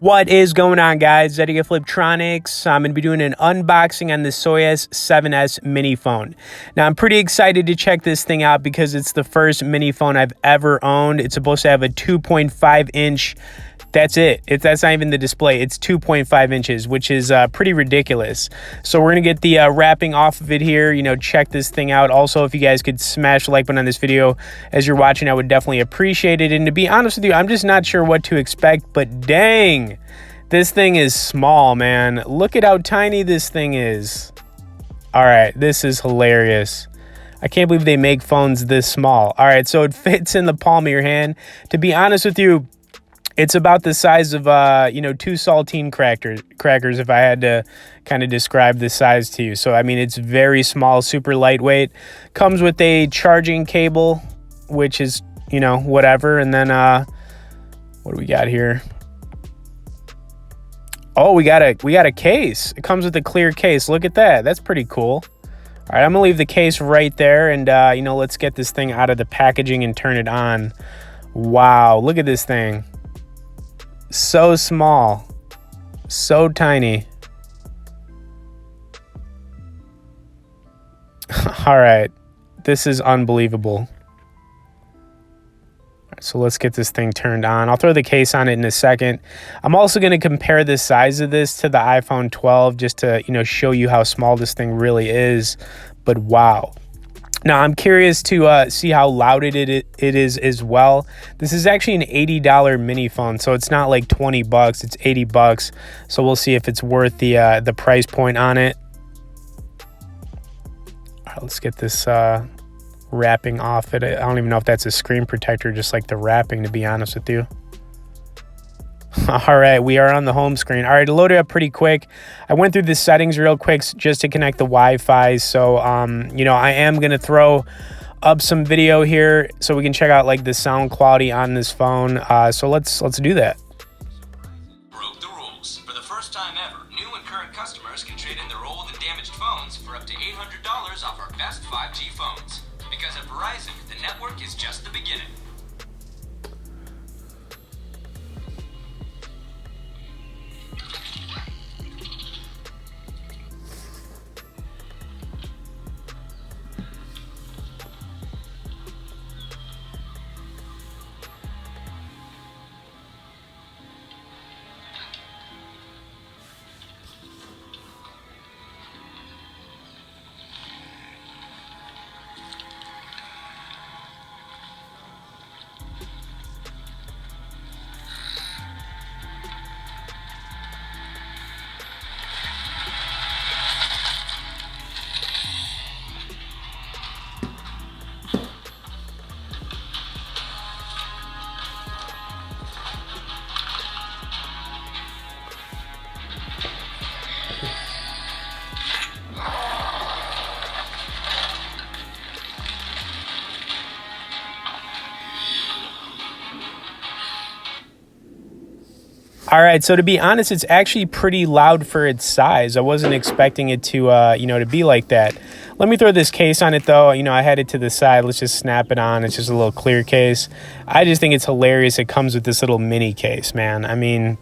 What is going on, guys? Zeddy Fliptroniks. I'm going to be doing an unboxing on the SOYES 7S mini phone. Now, I'm pretty excited to check this thing out because it's the first mini phone I've ever owned. It's supposed to have a 2.5-inch. That's it. That's not even the display. It's 2.5 inches, which is pretty ridiculous. So we're going to get the wrapping off of it here, check this thing out. Also, if you guys could smash the like button on this video as you're watching, I would definitely appreciate it. And to be honest with you, I'm just not sure what to expect, but dang, this thing is small, man. Look at how tiny this thing is. All right, this is hilarious. I can't believe they make phones this small. All right, so it fits in the palm of your hand. To be honest with you, it's about the size of, 2 saltine crackers, if I had to kind of describe the size to you. So, I mean, it's very small, super lightweight. Comes with a charging cable, which is, whatever. And then, what do we got here? Oh, we got a case. It comes with a clear case. Look at that. That's pretty cool. All right, I'm going to leave the case right there. And, let's get this thing out of the packaging and turn it on. Wow, look at this thing. So small, so tiny. All right, this is unbelievable. So let's get this thing turned on. I'll throw the case on it in a second. I'm also going to compare the size of this to the iPhone 12 just to, show you how small this thing really is. But wow. Now, I'm curious to see how loud it is as well. This is actually an $80 mini phone, so it's not like 20 bucks. It's 80 bucks. So we'll see if it's worth the price point on it. All right, let's get this wrapping off it. I don't even know if that's a screen protector, just like the wrapping, to be honest with you. All right, we are on the home screen. All right, it loaded up pretty quick. I went through the settings real quick just to connect the Wi-Fi. So, I am going to throw up some video here so we can check out like the sound quality on this phone. So let's do that. Broke the rules. For the first time ever, new and current customers can trade in their old and damaged phones for up to $800 off our best 5G phones. Because at Verizon, the network is just the beginning. All right, so to be honest, it's actually pretty loud for its size. I wasn't expecting it to, to be like that. Let me throw this case on it, though. I had it to the side. Let's just snap it on. It's just a little clear case. I just think it's hilarious. It comes with this little mini case, man. I mean,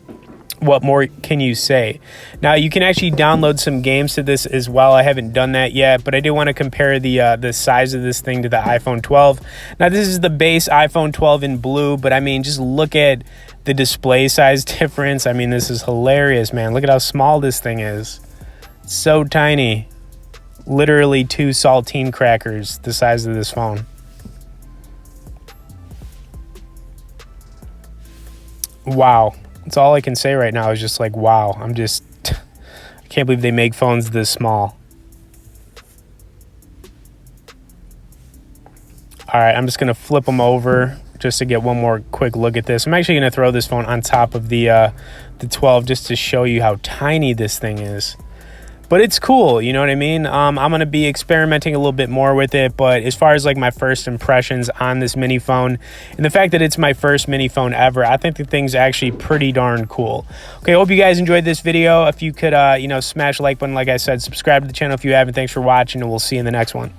what more can you say? Now, you can actually download some games to this as well. I haven't done that yet, but I do want to compare the size of this thing to the iPhone 12. Now, this is the base iPhone 12 in blue, but I mean, just look at the display size difference. I mean, this is hilarious, man. Look at how small this thing is. It's so tiny. Literally 2 saltine crackers the size of this phone. Wow. That's all I can say right now is just like, wow. I can't believe they make phones this small. All right, I'm just going to flip them over just to get one more quick look at this. I'm actually going to throw this phone on top of the 12 just to show you how tiny this thing is. But it's cool, you know what I mean? I'm going to be experimenting a little bit more with it, but as far as like my first impressions on this mini phone and the fact that it's my first mini phone ever, I think the thing's actually pretty darn cool. Okay, I hope you guys enjoyed this video. If you could, smash the like button, like I said, subscribe to the channel if you haven't. Thanks for watching, and we'll see you in the next one.